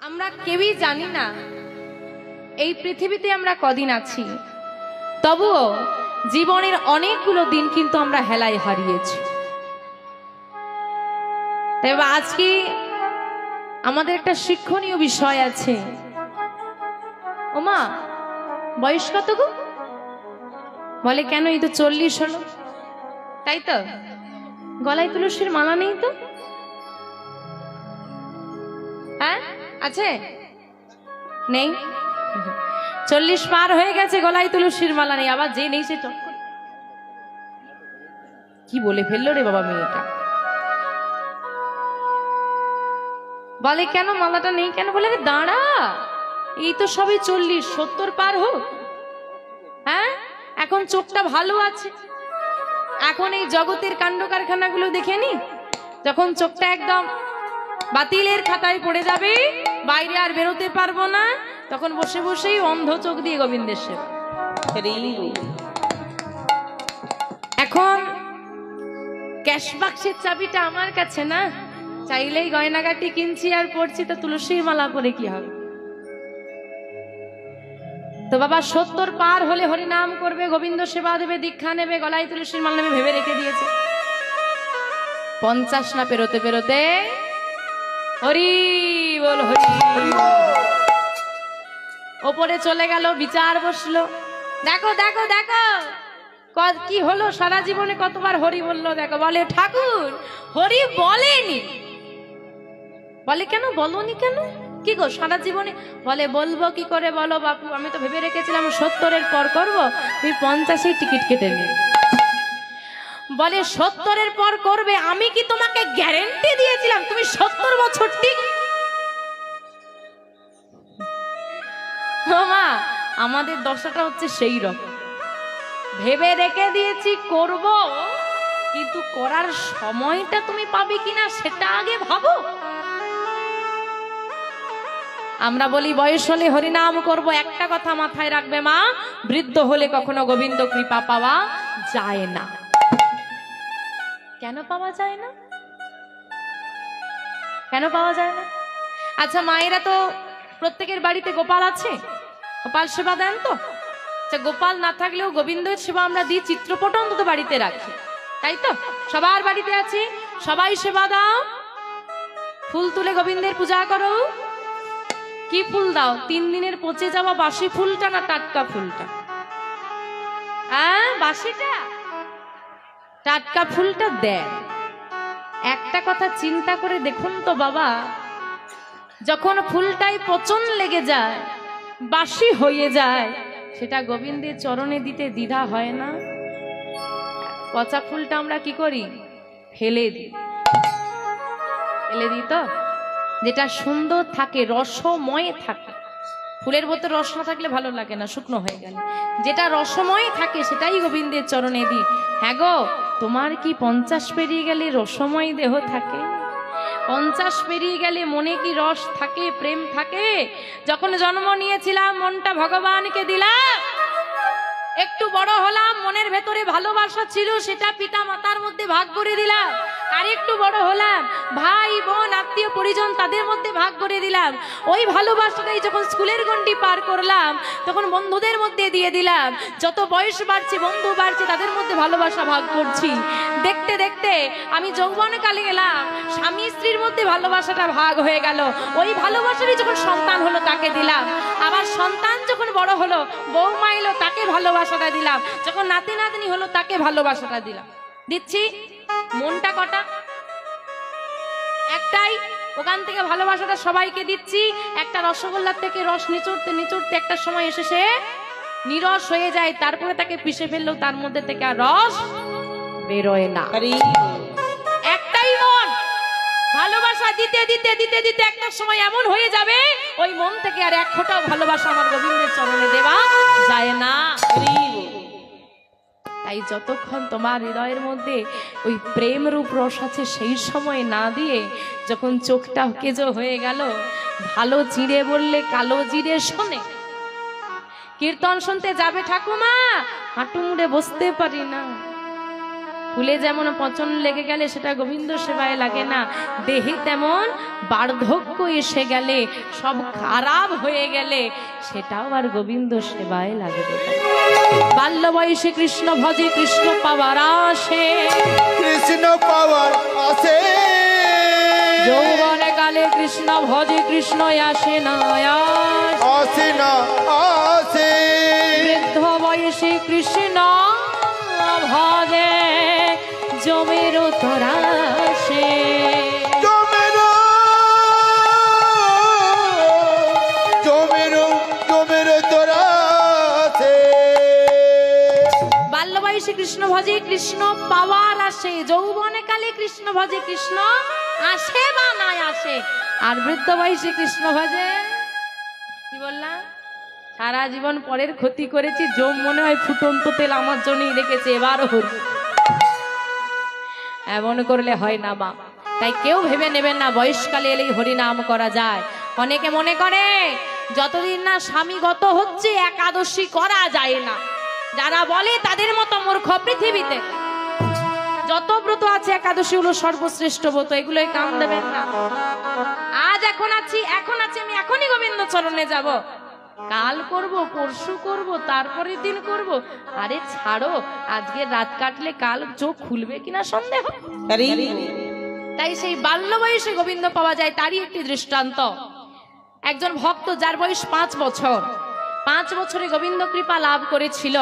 আমরা কেউই জানি না এই পৃথিবীতে আমরা কদিন আছি, তবুও জীবনের অনেকগুলো দিন কিন্তু আমরা হেলায় হারিয়েছি। তাই আজকে আমাদের একটা শিক্ষণীয় বিষয় আছে। ওমা বয়স কত গো? বলে কেন, এই তো 40 হলো। তাই তো, গলায় তুলসীর মালা নেই তো? হ্যাঁ আছে? নেই? 40 পার হয়ে গেছে, গলায় তুলসীর মালা নেই। আবার যে নেই সে কি বলে ফেললো রে বাবা মেয়েটা। বলে কেন মালাটা নেই কেন? বলে দাঁড়া, এই তো সবই 40, 70 পার হোক। হ্যাঁ, এখন চোখটা ভালো আছে, এখন এই জগতের কাণ্ড কারখানাগুলো দেখে নি। যখন চোখটা একদম বাতিলের খাতায় পড়ে যাবে, বাইরে আর বেরোতে পারবো না, তখন বসে বসেই অন্ধ চোখ দিয়ে গোবিন্দের সেবা। এখন ক্যাশ বাক্সের চাবিটা আমার কাছে না, চাইলেই গয়নাগাটি কিনছি আর পড়ছি, তো তুলসীর মালা পরে কি হবে? তো বাবা 70 পার হলে হরিনাম করবে, গোবিন্দ সেবা দেবে, দীক্ষা নেবে, গলায় তুলসীর মালা নেবে ভেবে রেখে দিয়েছে। 50 না পেরোতে পেরোতে হরি বল হরি ওপরে চলে গেল, বিচার বসলো। দেখো দেখো দেখো কি হলো, সারা জীবনে কতবার হরি বললো দেখো। বলে ঠাকুর হরি বলেনি। বলে কেন বলনি কেন? কি গো সারা জীবনে? বলে বলবো কি করে বলো বাপু, আমি তো ভেবে রেখেছিলাম 70-এর পর করবো, তুমি 50-এই টিকিট কেটে নিয়ে। বলে 70-এর পর করবে, আমি কি তোমাকে গ্যারেন্টি দিয়েছিলাম তুমি 70 বছর ঠিক? মা আমাদের দশাটা হচ্ছে সেই রকম, ভেবে রেখে দিয়েছি করব, কিন্তু করার সময়টা তুমি পাবে কিনা সেটা আগে ভাবো। আমরা বলি বয়স হলে হরিনাম করব, একটা কথা মাথায় রাখবে মা, বৃদ্ধ হলে কখনো গোবিন্দ কৃপা পাওয়া যায় না। কেন পাওয়া যায় না? কেন পাওয়া যায় না? আচ্ছা মায়েরা তো প্রত্যেকের বাড়িতে গোপাল আছে, গোপাল সেবা দেন তো? আচ্ছা গোপাল না থাকলেও গোবিন্দের সেবা আমরা দিই, চিত্রপট অন্তত বাড়িতে রাখি, তাই তো? সবার বাড়িতে আছে, সবাই সেবা দাও, ফুল তুলে গোবিন্দের পূজা করো। কি ফুল দাও? 3 দিনের পচে যাওয়া বাসি ফুলটা না টাটকা ফুলটা? বাসিটা? টাটকা ফুলটা দেন। একটা কথা চিন্তা করে দেখুন তো বাবা, যখন ফুলটাই পচন লেগে যায়, বাসি হয়ে যায়, সেটা গোবিন্দের চরণে দিতে দ্বিধা হয় না? পচা ফুলটা আমরা কি করি? ফেলে দিই। ফেলে দিই তো? যেটা সুন্দর থাকে, রসময় থাকে। ফুলের বোতল রস না থাকলে ভালো লাগে না, শুকনো হয়ে গেল। যেটা রসময় থাকে সেটাই গোবিন্দের চরণে দিই। হ্যাঁ গো, তোমার কি 50 পেরিয়ে গেলে রসময় দেহ থাকে? 50 পেরিয়ে গেলে মনে কি রস থাকে, প্রেম থাকে? যখন জন্ম নিয়েছিলাম মনটা ভগবানকে দিলাম, একটু বড় হলাম মনের ভেতরে ভালোবাসা ছিল, সেটা পিতা মাতার মধ্যে ভাগ করে দিলাম। আর একটু বড় হলাম ভাই বোন আত্মীয় পরিজন তাদের মধ্যে ভাগ করে দিলাম। ওই ভালোবাসাটাই যখন স্কুলের গণ্ডি পার করলাম তখন বন্ধুদের মধ্যে দিয়ে দিলাম। যত বয়স বাড়ছে বন্ধু বাড়ছে, তাদের মধ্যে ভালোবাসা ভাগ করছি। দেখতে দেখতে আমি যৌবনকালে গেলাম, স্বামী স্ত্রীর মধ্যে ভালোবাসাটা ভাগ হয়ে গেল। ওই ভালোবাসারই যখন সন্তান হলো তাকে দিলাম। আবার সন্তান যখন বড় হলো, বৌমা এলো, তাকে ভালোবাসাটা দিলাম। যখন নাতি নাতনি হলো তাকে ভালোবাসাটা দিলাম। দিচ্ছি মনটা কটা? একটাই। ওখান থেকে ভালোবাসাটা সবাইকে দিচ্ছি। একটা রসগোল্লার থেকে রস নিচড়তে নিচড়তে একটা সময় এসে সে নিরস হয়ে যায়, তারপরে তাকে পিষে ফেললেও তার মধ্যে থেকে আর রস বেরোয় না। একটাই মন, ভালোবাসা দিতে দিতে দিতে দিতে একটা সময় এমন হয়ে যাবে ওই মন থেকে আর এক ফোঁটাও ভালোবাসা আমার গোবিন্দের চরণে দেওয়া যায় না। তাই যতক্ষণ তোমার হৃদয়ের মধ্যে ওই প্রেম রূপ রস আছে, সেই সময় না দিয়ে যখন চোখটা কেজো হয়ে গেল, ভালো জিরে বললে কালো জিরে শোনে। কীর্তন শুনতে যাবে ঠাকুমা, হাঁটু মুড়ে বসতে পারি না, ফুলে যেমন পচন লেগে গেলে সেটা গোবিন্দ সেবায় লাগে না, দেহে তেমন বার্ধক্য এসে গেলে, সব খারাপ হয়ে গেলে সেটাও আর গোবিন্দ সেবায় লাগবে না। বাল্য বয়সে কৃষ্ণ ভজে কৃষ্ণ পাওয়ার আসে, কৃষ্ণ পাওয়ার আসে, যৌবনে কালে কৃষ্ণ ভজে কৃষ্ণ আসে না, আসে না আসে, বৃদ্ধ বয়সে কৃষ্ণ ভজে জমের তরাসে, জমেরো জমেরো জমেরো তোরা আসে। বাল্য বয়সে কৃষ্ণ ভজে কৃষ্ণ পাওয়ার আসে, যৌবনে কালে কৃষ্ণ ভজে কৃষ্ণ আসে বা নাই আসে, আর বৃদ্ধ বয়সে কৃষ্ণ ভজে কি বললাম, সারা জীবন পরের ক্ষতি করেছি, জম মনে হয় ফুটন্ত তেল আমার জন্যই রেখেছে, এবারও হল। এমন করলে হয় না মা। তাই কেউ ভেবে নেবেন না বয়সকালে এলেই হরিনাম করা যায়। অনেকে মনে করে যতদিন না স্বামীগত হচ্ছে একাদশী করা যায় না। যারা বলে তাদের মতো মূর্খ পৃথিবীতে। যত ব্রত আছে একাদশী হলো সর্বশ্রেষ্ঠ ব্রত, এগুলোই কাম দেবেন না। আজ এখন আছি আমি এখনই গোবিন্দ চরণে যাব, কাল করব, পরশু করব, তারপরের দিন করব। আরে ছাড়ো, আজকে রাত কাটলে কাল চোখ খুলবে কিনা সন্দেহ। তাই সেই বাল্য বয়সে গোবিন্দ পাওয়া যায়, তারই একটি দৃষ্টান্ত। একজন ভক্ত যার বয়স 5 বছর, 5 বছরে গোবিন্দ কৃপা লাভ করেছিল।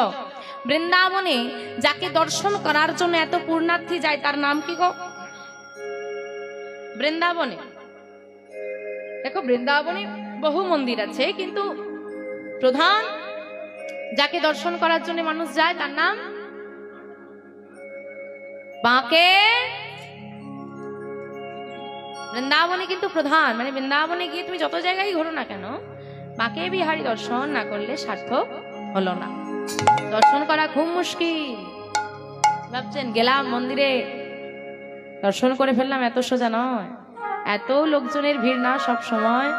বৃন্দাবনে যাকে দর্শন করার জন্য এত পুণ্যার্থী যায় তার নাম কি গো? বৃন্দাবনে দেখো, বৃন্দাবনে বহু মন্দির আছে, কিন্তু প্রধান যাকে দর্শন করার জন্য মানুষ যায় তার নাম বাঁকে। বৃন্দাবনে কিন্তু প্রধান, মানে বৃন্দাবনে গিয়ে তুমি যত জায়গায় ঘোরো না কেন, বাঁকে বিহারী দর্শন না করলে সার্থক হলো না। দর্শন করা খুব মুশকিল। ভাবছেন গেলাম মন্দিরে দর্শন করে ফেললাম, এত সোজা নয়। এত লোকজনের ভিড় না সব সময়।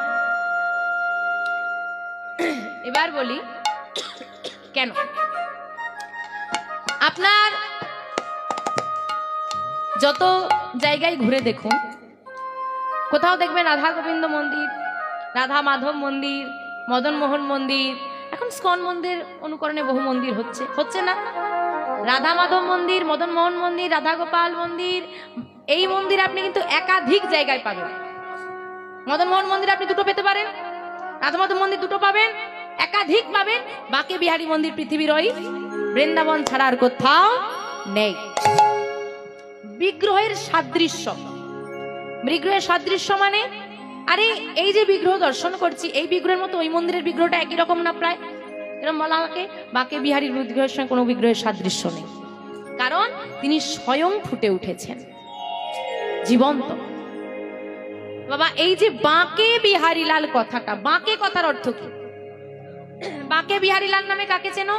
এবার বলি কেন। আপনার যত জায়গায় ঘুরে দেখুন, কোথাও দেখবেন রাধা গোবিন্দ মন্দির, রাধা মাধব মন্দির, মদন মোহন মন্দির। এখন স্কন মন্দির অনুকরণে বহু মন্দির হচ্ছে না? রাধা মাধব মন্দির, মদন মোহন মন্দির, রাধা গোপাল মন্দির, এই মন্দির আপনি কিন্তু একাধিক জায়গায় পাবেন। মদন মোহন মন্দির আপনি দুটো পেতে পারেন, রাধা মাধব মন্দির দুটো পাবেন, একাধিক পাবেন। বাঁকে বিহারী মন্দির পৃথিবীর ওই বৃন্দাবন ছাড়া আর কোথাও নেই। বিগ্রহের সাদৃশ্য, বিগ্রহের সাদৃশ্য মানে আরে এই যে বিগ্রহ দর্শন করছি, এই বিগ্রহের মতো ওই মন্দিরের বিগ্রহটা একই রকম না প্রায়? এরকম বলা আমাকে বাঁকে বিহারীর বিগ্রহের সঙ্গে কোনো বিগ্রহের সাদৃশ্য নেই, কারণ তিনি স্বয়ং ফুটে উঠেছেন জীবন্ত। বাবা এই যে বাঁকে বিহারী লাল কথাটা, বাঁকে কথার অর্থ কি? বাঁকে বিহারী লাল নামে কাকে চেনো?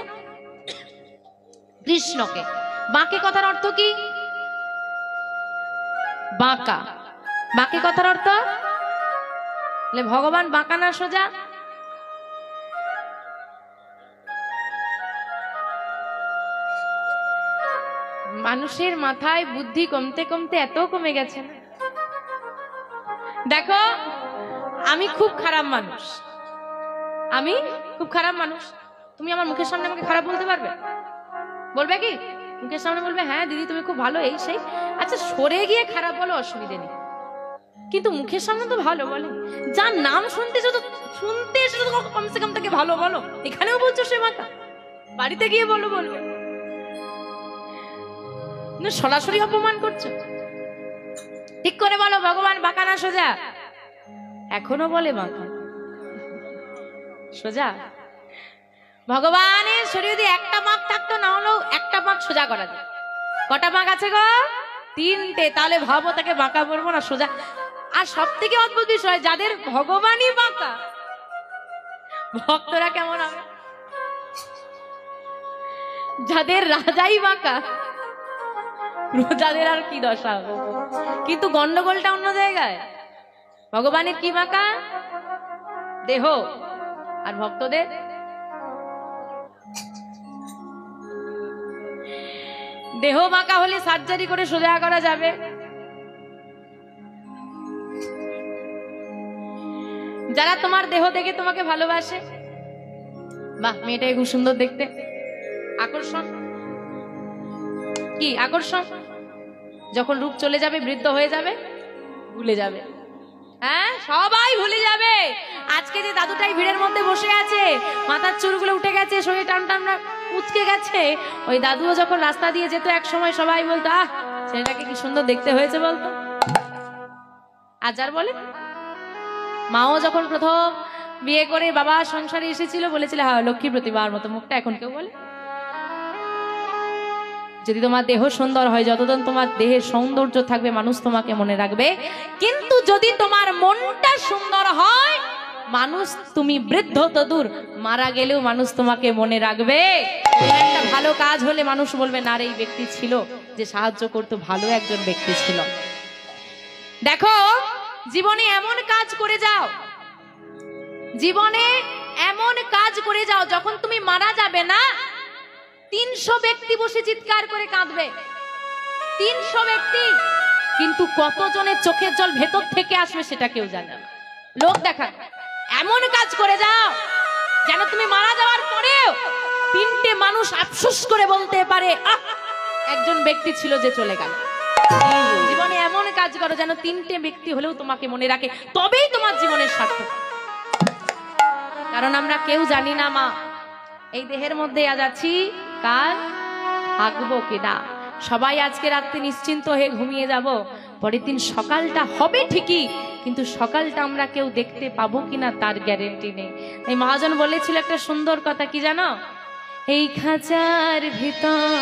কৃষ্ণকে। বাঁকে কথার অর্থ কি? বাঁকা। বাঁকে কথার অর্থ ভগবান বাঁকা না সোজা? মানুষের মাথায় বুদ্ধি কমতে কমতে এত কমে গেছে না। দেখো আমি খুব খারাপ মানুষ, আমি খুব খারাপ মানুষ। তুমি আমার মুখের সামনে আমাকে খারাপ বলতে পারবে? বলবে কি? মুখের সামনে বলবে হ্যাঁ দিদি তুমি খুব ভালো, এই সেই। আচ্ছা সরে গিয়ে খারাপ বলো, অসুবিধে নেই, কিন্তু মুখের সামনে তো ভালো বলে। যার নাম শুনতে এসে তো কমসে কম তাকে ভালো বলো। এখানেও বলছো সে মাথা, বাড়িতে গিয়ে বলবে সরাসরি অপমান করছো। ঠিক করে বলো ভগবান বাঁকা না সোজা? এখনো বলে বাঁকা, সোজা। ভগবানের শরীরে যদি একটা পাক থাকতো, না হলেও একটা পাক সোজা করা যায়। কটা পাক আছে গো? 3টে। তাহলে ভাবো তাকে বাঁকা বলবো না সোজা? আর সব থেকে অদ্ভুত বিষয়, যাদের ভগবানই বাঁকা, ভক্তরা কেমন হবে? যাদের রাজাই বাঁকা, প্রজাদের আর কি দশা হবে? কিন্তু গন্ডগোলটা অন্য জায়গায়। ভগবানের কি বাঁকা? দেহ। আর ভক্তদের দেহ বাঁকা হলে সার্জারি করে সোজা করা যাবে। যারা তোমার দেহ দেখে তোমাকে ভালোবাসে, বাহ মেয়েটা খুব সুন্দর দেখতে, আকর্ষণ, কি আকর্ষণ, যখন রূপ চলে যাবে, বৃদ্ধ হয়ে যাবে, ভুলে যাবে। হ্যাঁ, সবাই ভুলে যাবে। আজকে যে দাদুটাই ভিড়ের মধ্যে বসে আছে, মাথার চুলগুলো উঠে গেছে, শরীরে টান টান উচকে গেছে, ওই দাদুও যখন রাস্তা দিয়ে যেত এক সময় সবাই বলতো, আহ ছেলেটাকে কি সুন্দর দেখতে হয়েছে বলতো। আজ আর বলে? মাও যখন প্রথম বিয়ে করে বাবা সংসারে এসেছিল বলেছিল, হ্যাঁ লক্ষ্মী প্রতিভার মতো মুখটা, এখন কেউ বলে? যদি তোমার দেহ সুন্দর হয়, যতদিন তোমার দেহের সৌন্দর্য থাকবে মানুষ তোমাকে মনে রাখবে, কিন্তু যদি তোমার মনটা সুন্দর হয়, মানুষ, তুমি বৃদ্ধ তো দূর, মারা গেলেও মানুষ তোমাকে মনে রাখবে। একটা ভালো কাজ হলে মানুষ বলবে, না রে এই ব্যক্তি ছিল যে সাহায্য করতো, ভালো একজন ব্যক্তি ছিল। দেখো, জীবনে এমন কাজ করে যাও, জীবনে এমন কাজ করে যাও, যখন তুমি মারা যাবে না, 300 ব্যক্তি বসে চিৎকার করে কাঁদবে, 300 ব্যক্তি, কিন্তু কতজনের চোখের জল ভেতর থেকে আসবে সেটা কেউ জানে না। লোক দেখা, এমন কাজ করে যাও যেন তুমি মারা যাওয়ার পরেও 3টে মানুষ আফসোস করে বলতে পারে, আহ একজন ব্যক্তি ছিল যে চলে গেল। জীবনে এমন কাজ করো যেন 3টে ব্যক্তি হলেও তোমাকে মনে রাখে, তবেই তোমার জীবনের সার্থক। কারণ আমরা কেউ জানি না মা, এই দেহের মধ্যে আজ আছি, কাল থাকবো কিনা। সবাই আজকে রাত্রে নিশ্চিন্ত হয়ে ঘুমিয়ে যাব, পরের দিন সকালটা হবে ঠিকই, কিন্তু সকালটা আমরা কেউ দেখতে পাবো কিনা তার গ্যারেন্টি নেই। এই মহাজন বলেছিল একটা সুন্দর কথা, কি জানো? এই খাঁচার ভিতর,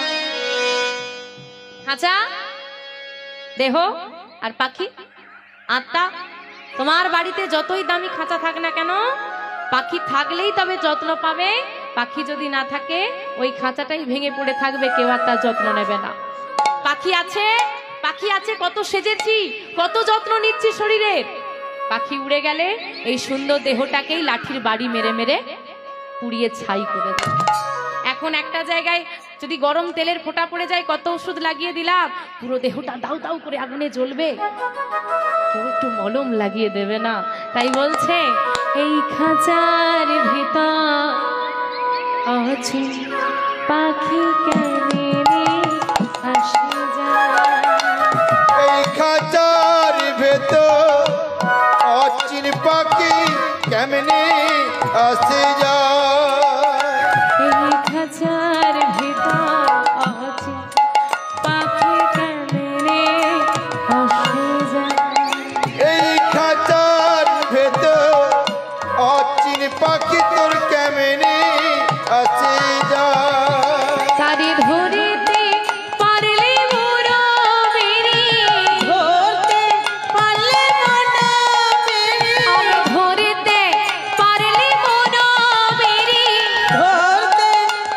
খাঁচা দেহ আর পাখি আত্মা। তোমার বাড়িতে যতই দামি খাঁচা থাক না কেন, পাখি থাকলেই তবে যত্ন পাবে, পাখি যদি না থাকে ওই খাঁচাটাই ভেঙে পড়ে থাকবে, কেউ আর তার যত্ন নেবে না। পাখি আছে, পাখি আছে, কত সেজেছি, কত যত্ন নিচ্ছি শরীরের, পাখি উড়ে গেলে এই সুন্দর দেহটাকেই লাঠির বাড়ি মেরে মেরে পুড়িয়ে ছাই করে দেয়। এখন একটা জায়গায় যদি গরম তেলের ফোঁটা পড়ে যায়, কত ওষুধ লাগিয়ে দিলাম, পুরো দেহটা দাউ দাউ করে আগুনে জ্বলবে, কেউ একটু মলম লাগিয়ে দেবে না। তাই বলছে, এই খাঁচার ভিতর আছি, পাখি কেমনে আসে যায়। এই খাঁচার ভেতর অচিন পাখি কেমনে আসে যায়। এই খাঁচার ভিতর আছি, পাখি কেমনে আসে যায়। এই খাঁচার ভেতর অচিন পাখি তোর কেমনে আসে যায়। তারে ধরিতে পারলে মোরা বেরি, ধরতে পারলে মোরা বেরি, আমি ধরিতে পারলে মোরা বেরি, ধরতে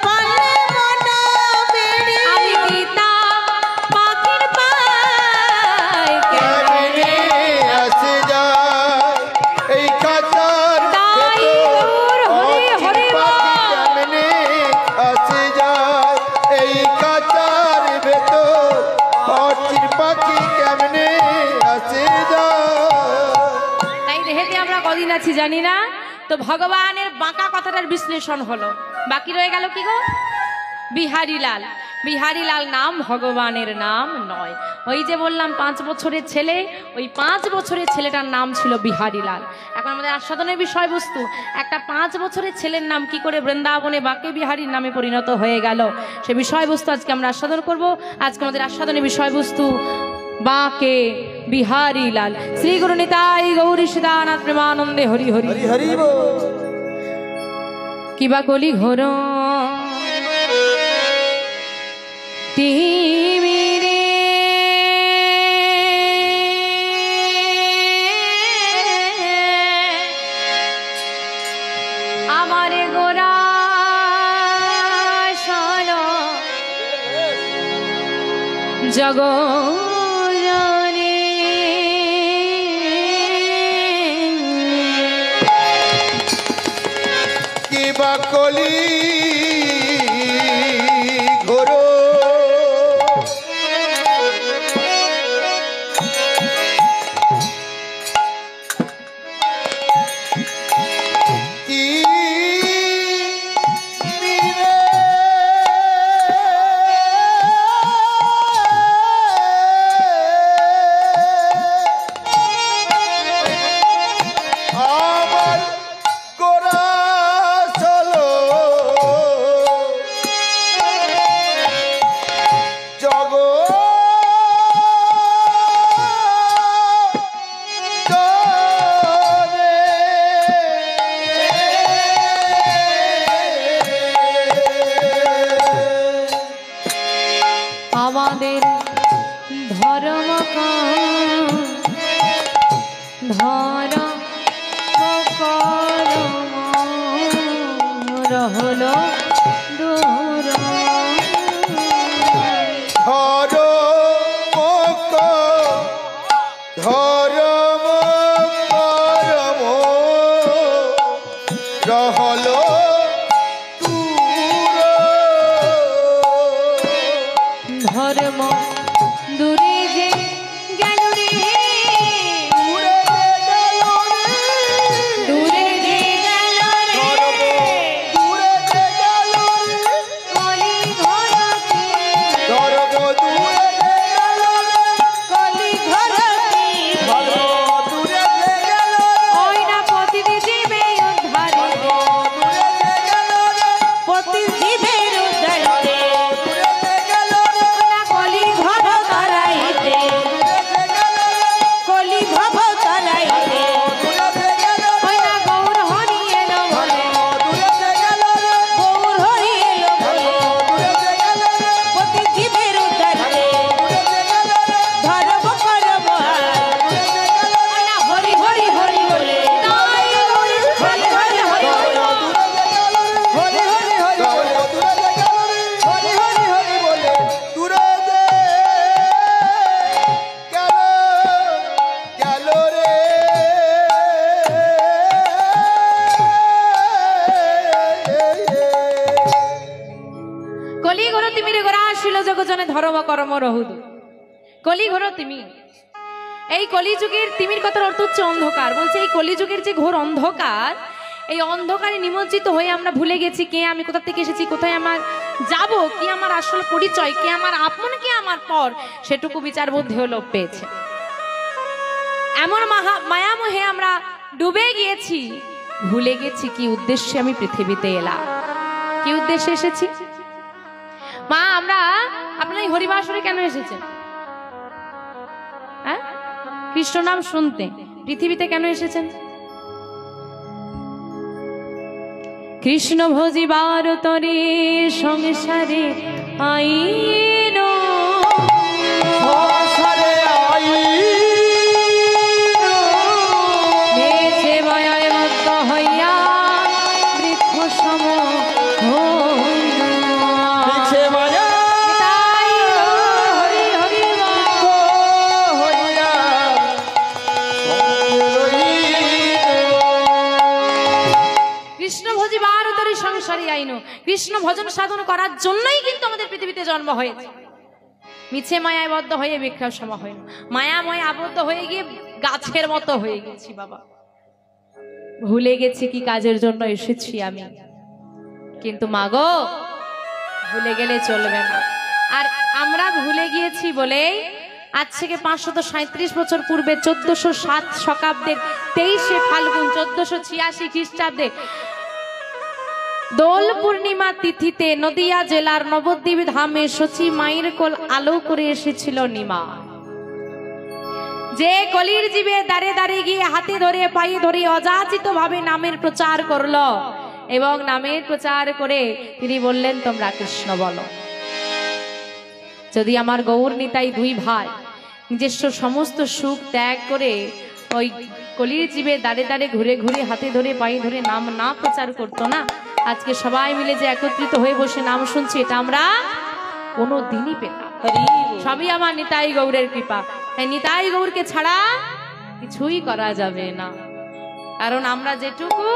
পারলে মোরা বেরি, আমি দিতাম পাখির পায় কেমনে আসে যায়। এই খাঁচার ভেতর অচিন পাখি কেমনে আসে যায়। এই খাঁচার ভেতর অচিন পাখি কেমনে আসে যায়। তাই দেহেতে আমরা কদিন আছি জানি না, তো ভগবানের বাঁকা কথাটার বিশ্লেষণ হলো, বাকি রয়ে গেল কি গো? বিহারীলাল। বিহারীলাল নাম ভগবানের নাম নয়। ওই যে বললাম 5 বছরের ছেলে, ওই 5 বছরের ছেলেটার নাম ছিল বিহারীলাল। এখন আমাদের আস্বাদনের বিষয়বস্তু, একটা 5 বছরের ছেলের নাম কি করে বৃন্দাবনে বাঁকে বিহারীর নামে পরিণত হয়ে গেল, সে বিষয়বস্তু আজকে আমরা আস্বাদন করব। আজকে আমাদের আস্বাদনের বিষয়বস্তু বাঁকে বিহারীলাল। শ্রী গুরু নিতাই গৌরী সীতানাথ প্রেমানন্দে হরি হরি হরি হরি বল। কিবা কলি ঘোর তিমিরে আমার গোরা সল জগজনে কিবা কলি ঘোর ধর রহলো দূর ধর্ম দূরে যে গেল রে দূরে যে গেল রে কলি ঘরতে কলি ঘরতে ওই না প্রতিদিবে উদ্ধারে প্রতিদিবের উদ্ধারে কলি ঘর তরাইতে কলি ভব তরাইতে ওই না গৌর হরি এলো বলে গৌর হরি এলো বলে প্রতিদিবের উদ্ধারে ধর্ম করব ওই না হরি হরি হরি বলে তাই গৌর হরি হরি হরি কলি ঘর তিমিরে গোরা আসিল জগজনে ধর্ম কর্ম রহুদু কলি ঘর তিমি এই কলিযুগের তিমির কথার অর্থ হচ্ছে অন্ধকার বলছে এই কলিযুগের যে ঘোর অন্ধকার এই অন্ধকারে নিমজ্জিত হয়ে আমরা ভুলে গেছি কে আমি কোথা থেকে এসেছি কোথায় আমার যাব কি আমার আসল পরিচয় কে আমার আপন কে আমার পর সেটুকু বিচার বুদ্ধিও লোপ পেয়েছে এমন মায়ামোহে আমরা ডুবে গিয়েছি ভুলে গেছি কি উদ্দেশ্যে আমি পৃথিবীতে এলাম কি উদ্দেশ্যে এসেছি মা আমরা আপনার এই হরিবাসরে কেন এসেছেন হ্যাঁ কৃষ্ণ নাম শুনতে পৃথিবীতে কেন এসেছেন কৃষ্ণ ভজিবার তরে সংসারে আইন বেছে বয়ে মত্ত হইয়া বৃক্ষ সম কৃষ্ণ ভজন সাধন করার জন্যই কিন্তু আমাদের পৃথিবীতে জন্ম হয়েছে মিছে মায়ায় বদ্ধ হয়ে বিক্রয় সম হয় মায়াময় আবদ্ধ হয়ে গিয়ে গাছের মতো হয়ে গেছি বাবা ভুলে গেছি কি কাজের জন্য এসেছি আমি কিন্তু মাগো ভুলে গেলে চলবে না আর আমরা ভুলে গিয়েছি বলেই আজ থেকে 537 বছর পূর্বে 1407 শকাব্দের 23 ফাল্গুন 1486 খ্রিস্টাব্দে দোল পূর্ণিমা তিথিতে নদিয়া জেলার নবদ্বীপ ধামে সচি মায়ের কোল আলো করে এসেছিল নিমা যে কলির জীবে দাঁড়ে দাঁড়িয়ে গিয়ে হাতে ধরে পায়ে ধরে অযাচিত ভাবে নামের প্রচার করলো এবং নামের প্রচার করে তিনি বললেন তোমরা কৃষ্ণ বলো যদি আমার গৌর নিতাই দুই ভাই নিজস্ব সমস্ত সুখ ত্যাগ করে ওই কলির জীবে দাঁড়ে দাঁড়ে ঘুরে ঘুরে হাতে ধরে পায়ে ধরে নাম না প্রচার করতো না আজকে সবাই মিলে যে একত্রিত হয়ে বসে নাম শুনছি এটা আমরা কোনো দিনই পেতাম সবই আমার নিতাই গৌরের কৃপা তাই নিতাই গৌরকে ছাড়া কিছুই করা যাবে না কারণ আমরা যেটুকু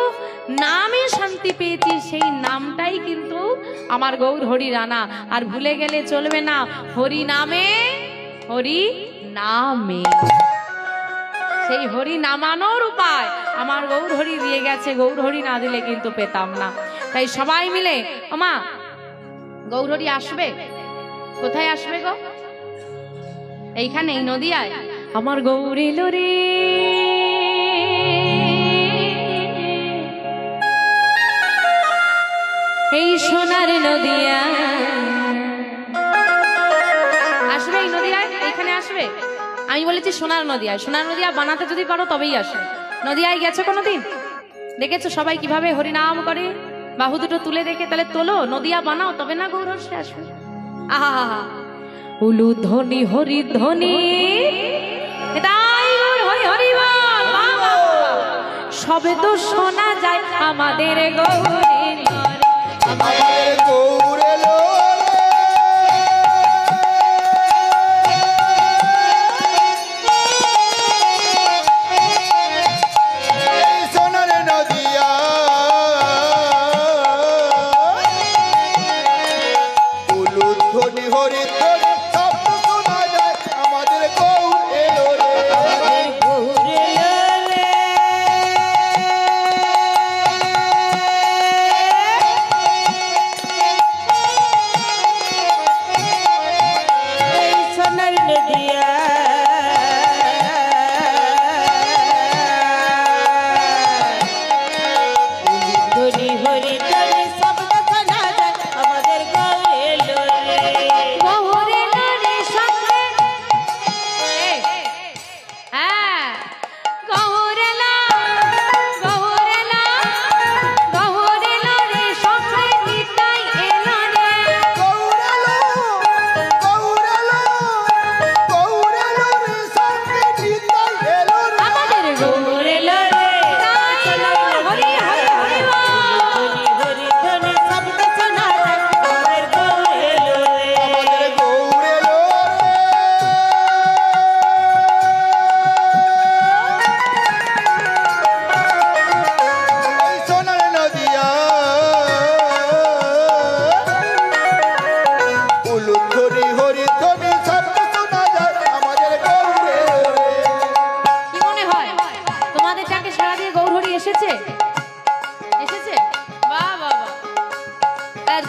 নামে শান্তি পেয়েছি সেই নামটাই কিন্তু আমার গৌর হরি রানা আর ভুলে গেলে চলবে না হরি নামে হরি নামে সেই হরি নামানোর উপায় আমার গৌর হরি দিয়ে গেছে গৌর হরি না দিলে কিন্তু পেতাম না তাই সবাই মিলে ওমা গৌর হরি আসবে কোথায় আসবে গো এইখানে এই নদিয়ায় আমার গৌর এলো রে এই সোনার নদিয়া আসবে এই নদিয়ায় এইখানে আসবে আমি বলেছি সোনার নদিয়া বানাতে যদি পারো তবেই আসে নদিয়ায় গেছো কোনোদিন দেখেছো সবাই কিভাবে হরিনাম করে বাহু দুটো তুলে দেখে তাহলে তোলো নদিয়া বানাও তবে না গৌর হর্ষে আসবে আহা উলু ধ্বনি হরি ধ্বনি তাই হরি হরি বল। সবে তো শোনা যায় আমাদের গৌরীর লরে। আমাদের গৌর এলো এই সোনার নদিয়া উলুধ্বনি হরিধ্বনি শব্দ শোনা যায় আমাদের গৌর এলো রে।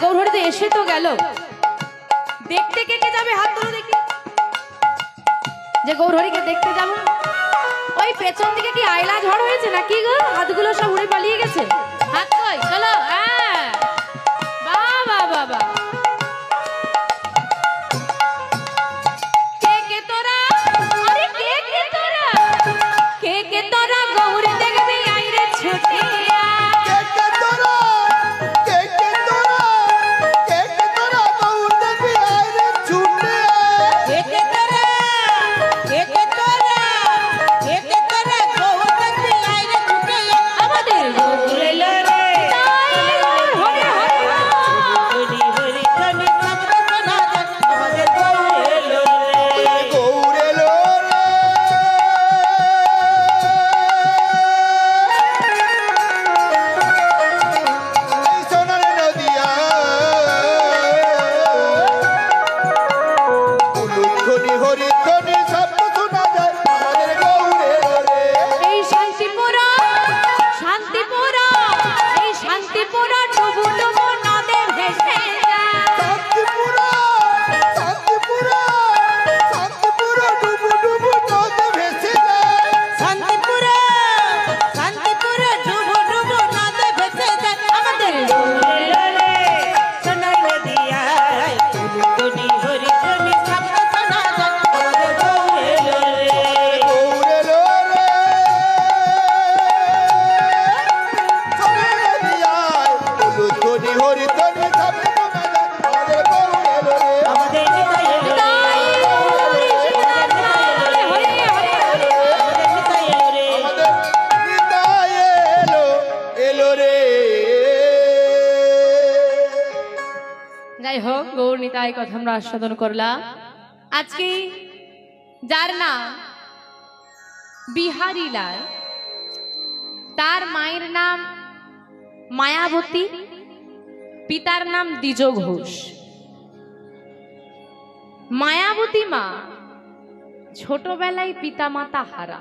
গৌরহরিতে এসে তো গেল, দেখতে কে কে যাবে হাত ধরে দেখি। যে গৌরহরিকে দেখতে যাব, ওই পেছন দিকে কি আইলা ঝড় হয়েছে নাকি গো? হাতগুলো সব উড়ে পালিয়ে গেছে। হাত কই চলো। হ্যাঁ বাবা বাবা কে কে তোরা, আরে কে কে তোরা, কে কে তোরা গৌরী দেখবি আইরে ছুটে গৌরনীতাই কথা আমরা আস্বাদন করলাম। আজকে যার নাম বিহারী লাল, তার মায়ের নাম মায়াবতী, পিতার নাম দ্বিজ ঘোষ। মায়াবতী মা ছোটবেলায় পিতামাতা হারা,